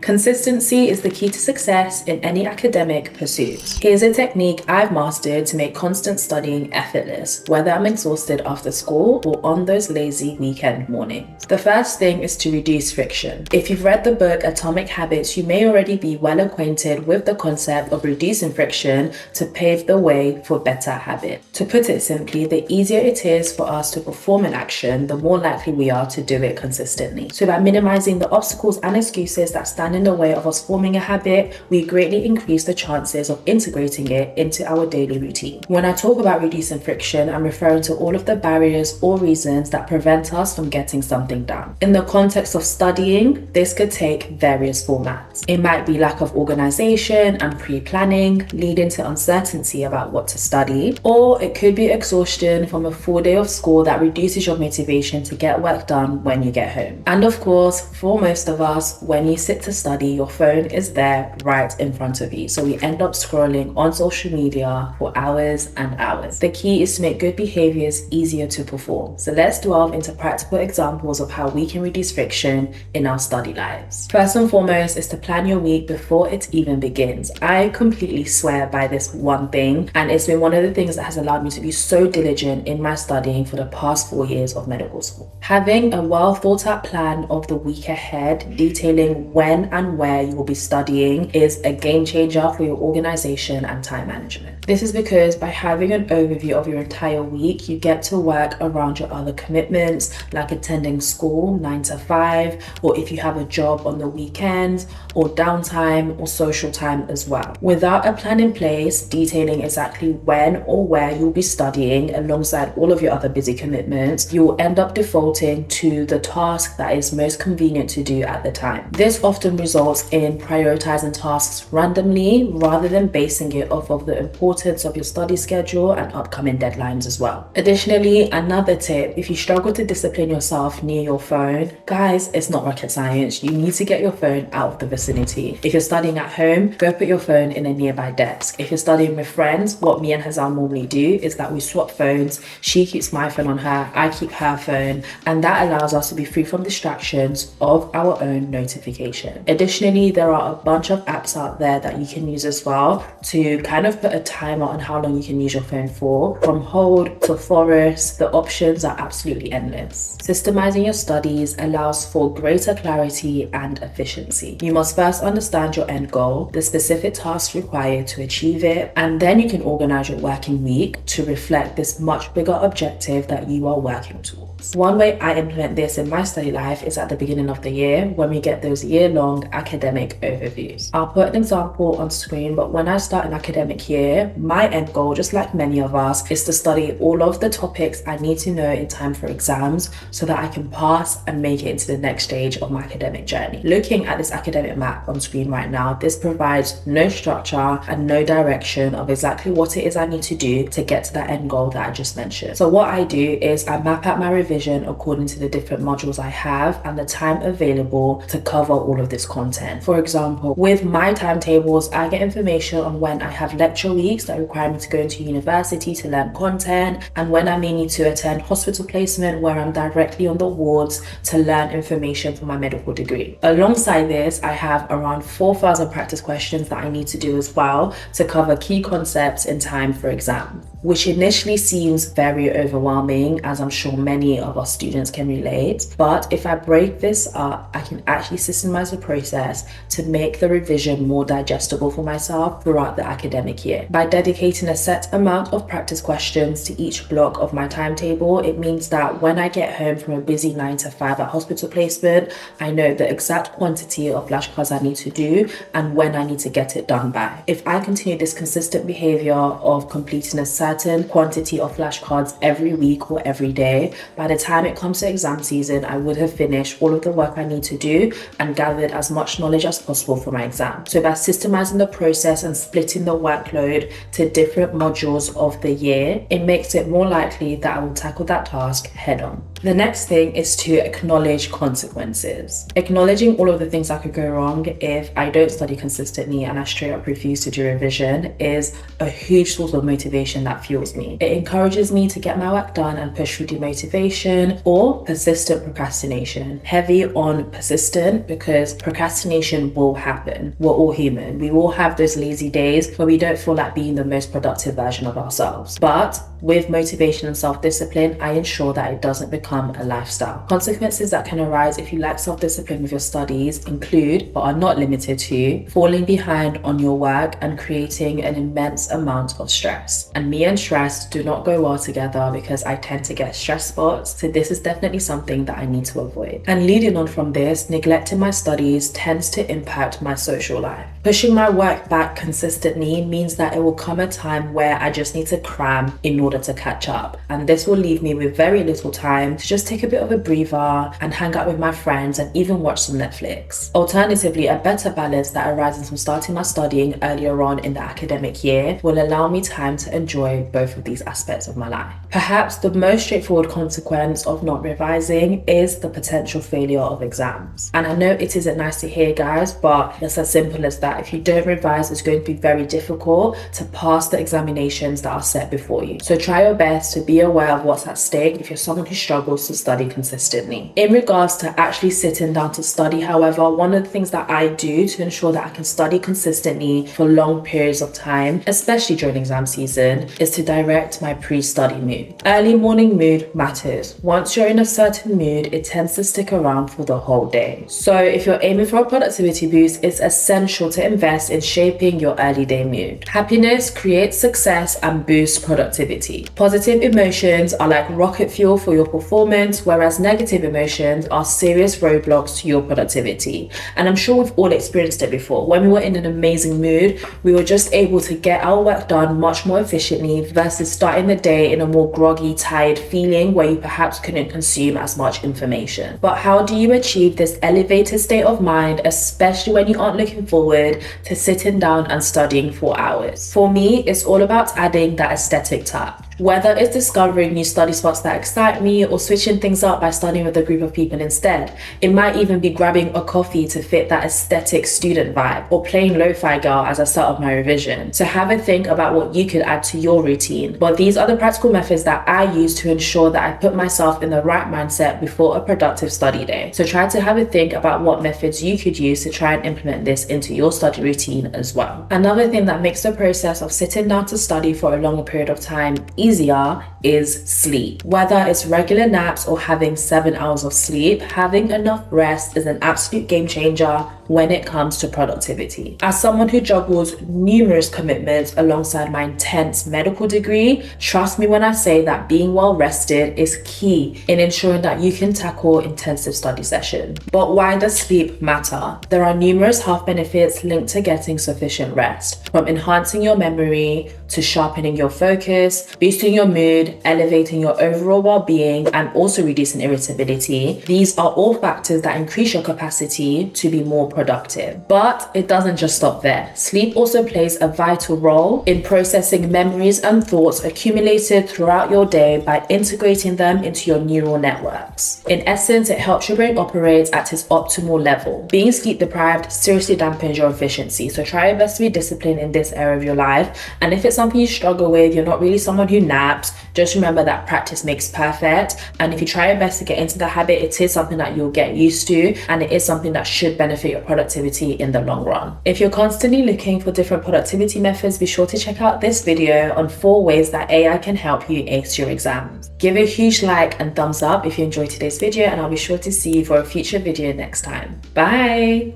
Consistency is the key to success in any academic pursuit. Here's a technique I've mastered to make constant studying effortless, whether I'm exhausted after school or on those lazy weekend mornings. The first thing is to reduce friction. If you've read the book Atomic Habits, you may already be well acquainted with the concept of reducing friction to pave the way for better habits. To put it simply, the easier it is for us to perform an action, the more likely we are to do it consistently. So by minimizing the obstacles and excuses that stand in the way of us forming a habit, we greatly increase the chances of integrating it into our daily routine. When I talk about reducing friction, I'm referring to all of the barriers or reasons that prevent us from getting something done. In the context of studying, this could take various formats. It might be lack of organization and pre-planning, leading to uncertainty about what to study, or it could be exhaustion from a full day of school that reduces your motivation to get work done when you get home. And of course, for most of us, when you sit to study, your phone is there right in front of you. So we end up scrolling on social media for hours and hours. The key is to make good behaviors easier to perform. So let's delve into practical examples of how we can reduce friction in our study lives. First and foremost is to plan your week before it even begins. I completely swear by this one thing, and it's been one of the things that has allowed me to be so diligent in my studying for the past 4 years of medical school. Having a well thought out plan of the week ahead, detailing when and where you will be studying, is a game changer for your organization and time management. This is because by having an overview of your entire week, you get to work around your other commitments, like attending school 9 to 5, or if you have a job on the weekends, or downtime or social time as well. Without a plan in place detailing exactly when or where you'll be studying alongside all of your other busy commitments, you will end up defaulting to the task that is most convenient to do at the time. This often results in prioritizing tasks randomly rather than basing it off of the importance of your study schedule and upcoming deadlines as well. Additionally, another tip, if you struggle to discipline yourself near your phone, guys, it's not rocket science. You need to get your phone out of the vicinity. If you're studying at home, go put your phone in a nearby desk. If you're studying with friends, what me and Hazal normally do is that we swap phones. She keeps my phone on her, I keep her phone, and that allows us to be free from distractions of our own notification. Additionally, there are a bunch of apps out there that you can use as well to kind of put a timer on how long you can use your phone for. From Hold to Forest, the options are absolutely endless. Systemizing your studies allows for greater clarity and efficiency. You must first understand your end goal, the specific tasks required to achieve it, and then you can organize your working week to reflect this much bigger objective that you are working towards. One way I implement this in my study life is at the beginning of the year when we get those year-long academic overviews. I'll put an example on screen, but when I start an academic year, my end goal, just like many of us, is to study all of the topics I need to know in time for exams so that I can pass and make it into the next stage of my academic journey. Looking at this academic map on screen right now, this provides no structure and no direction of exactly what it is I need to do to get to that end goal that I just mentioned. So what I do is I map out my revision according to the different modules I have and the time available to cover all of this content. For example, with my timetables, I get information on when I have lecture weeks that require me to go into university to learn content, and when I may need to attend hospital placement where I'm directly on the wards to learn information for my medical degree. Alongside this, I have around 4,000 practice questions that I need to do as well to cover key concepts in time for exams, which initially seems very overwhelming, as I'm sure many of our students can relate. But if I break this up, I can actually systemize the process to make the revision more digestible for myself throughout the academic year. By dedicating a set amount of practice questions to each block of my timetable, it means that when I get home from a busy 9 to 5 at hospital placement, I know the exact quantity of flashcards I need to do and when I need to get it done by. If I continue this consistent behavior of completing a certain quantity of flashcards every week or every day, by the time it comes to exam season, I would have finished all of the work I need to do and gathered as much knowledge as possible for my exam. So by systemizing the process and splitting the workload to different modules of the year, it makes it more likely that I will tackle that task head on. The next thing is to acknowledge consequences. Acknowledging all of the things that could go wrong if I don't study consistently and I straight up refuse to do revision is a huge source of motivation that fuels me. It encourages me to get my work done and push through demotivation or persistent procrastination. Heavy on persistent because procrastination will happen. We're all human. We all have those lazy days where we don't feel like being the most productive version of ourselves. But with motivation and self-discipline, I ensure that it doesn't become a lifestyle. Consequences that can arise if you lack self-discipline with your studies include, but are not limited to, falling behind on your work and creating an immense amount of stress. And me and stress do not go well together because I tend to get stress spots, so this is definitely something that I need to avoid. And leading on from this, neglecting my studies tends to impact my social life. Pushing my work back consistently means that it will come a time where I just need to cram in order to catch up. And this will leave me with very little time to just take a bit of a breather and hang out with my friends and even watch some Netflix. Alternatively, a better balance that arises from starting my studying earlier on in the academic year will allow me time to enjoy both of these aspects of my life. Perhaps the most straightforward consequence of not revising is the potential failure of exams. And I know it isn't nice to hear, guys, but it's as simple as that. If you don't revise, it's going to be very difficult to pass the examinations that are set before you. So try your best to be aware of what's at stake if you're someone who struggles to study consistently. In regards to actually sitting down to study, however, one of the things that I do to ensure that I can study consistently for long periods of time, especially during exam season, is to direct my pre-study mood. Early morning mood matters. Once you're in a certain mood, it tends to stick around for the whole day. So if you're aiming for a productivity boost, it's essential to invest in shaping your early day mood. Happiness creates success and boosts productivity. Positive emotions are like rocket fuel for your performance, whereas negative emotions are serious roadblocks to your productivity. And I'm sure we've all experienced it before. When we were in an amazing mood, we were just able to get our work done much more efficiently versus starting the day in a more groggy, tired feeling where you perhaps couldn't consume as much information. But how do you achieve this elevated state of mind, especially when you aren't looking forward to sitting down and studying for hours? For me, it's all about adding that aesthetic touch. Whether it's discovering new study spots that excite me or switching things up by studying with a group of people instead. It might even be grabbing a coffee to fit that aesthetic student vibe or playing lo-fi girl as I start off my revision. So have a think about what you could add to your routine. But these are the practical methods that I use to ensure that I put myself in the right mindset before a productive study day. So try to have a think about what methods you could use to try and implement this into your study routine as well. Another thing that makes the process of sitting down to study for a longer period of time easier is sleep. Whether it's regular naps or having 7 hours of sleep, having enough rest is an absolute game changer when it comes to productivity. As someone who juggles numerous commitments alongside my intense medical degree, trust me when I say that being well rested is key in ensuring that you can tackle intensive study sessions. But why does sleep matter? There are numerous health benefits linked to getting sufficient rest, from enhancing your memory to sharpening your focus, boosting your mood, elevating your overall well-being, and also reducing irritability. These are all factors that increase your capacity to be more productive. But it doesn't just stop there. Sleep also plays a vital role in processing memories and thoughts accumulated throughout your day by integrating them into your neural networks. In essence, it helps your brain operate at its optimal level. Being sleep deprived seriously dampens your efficiency, so try your best to be disciplined in this area of your life. And if it's something you struggle with, you're not really someone who naps, just remember that practice makes perfect. And if you try your best to get into the habit, it is something that you'll get used to, and it is something that should benefit your productivity in the long run. If you're constantly looking for different productivity methods, be sure to check out this video on 4 ways that AI can help you ace your exams. Give a huge like and thumbs up if you enjoyed today's video, and I'll be sure to see you for a future video next time. Bye!